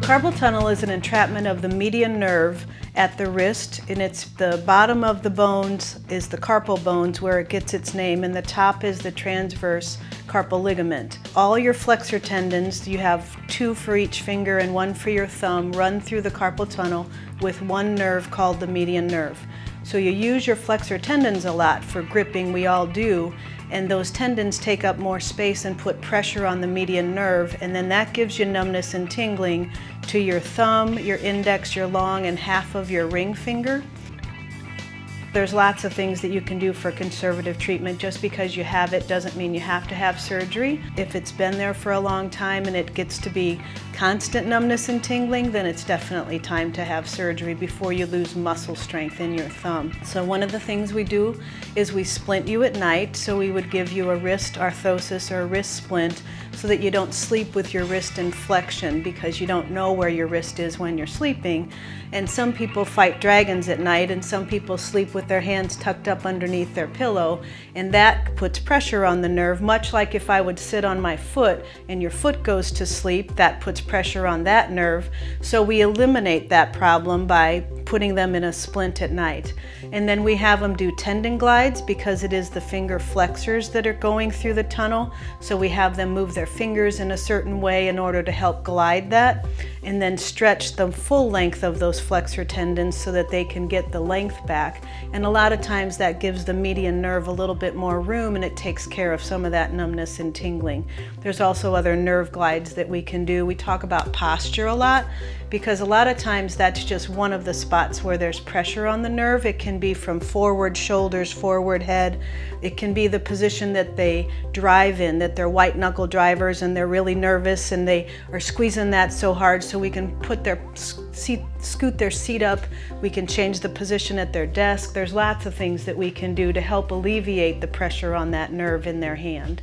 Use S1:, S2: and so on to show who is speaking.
S1: Carpal tunnel is an entrapment of the median nerve at the wrist, and it's the bottom of the bones is the carpal bones where it gets its name, and the top is the transverse carpal ligament. All your flexor tendons, you have 2 for each finger and 1 for your thumb, run through the carpal tunnel with one nerve called the median nerve. So you use your flexor tendons a lot for gripping, we all do, and those tendons take up more space and put pressure on the median nerve, and then that gives you numbness and tingling to your thumb, your index, your long, and half of your ring finger. There's lots of things that you can do for conservative treatment. Just because you have it doesn't mean you have to have surgery. If it's been there for a long time and it gets to be constant numbness and tingling, then it's definitely time to have surgery before you lose muscle strength in your thumb. So one of the things we do is we splint you at night. So we would give you a wrist orthosis or a wrist splint so that you don't sleep with your wrist in flexion, because you don't know where your wrist is when you're sleeping. And some people fight dragons at night, and some people sleep with their hands tucked up underneath their pillow, and that puts pressure on the nerve, much like if I would sit on my foot and your foot goes to sleep, that puts pressure on that nerve. So we eliminate that problem by putting them in a splint at night. And then we have them do tendon glides, because it is the finger flexors that are going through the tunnel. So we have them move their fingers in a certain way in order to help glide that, and then stretch the full length of those flexor tendons so that they can get the length back. And a lot of times that gives the median nerve a little bit more room, and it takes care of some of that numbness and tingling. There's also other nerve glides that we can do. We talk about posture a lot, because a lot of times that's just one of the spots where there's pressure on the nerve. It can be from forward shoulders, forward head. It can be the position that they drive in, that they're white knuckle drivers and they're really nervous and they are squeezing that so hard, so we can put their scoot their seat up. We can change the position at their desk. There's lots of things that we can do to help alleviate the pressure on that nerve in their hand.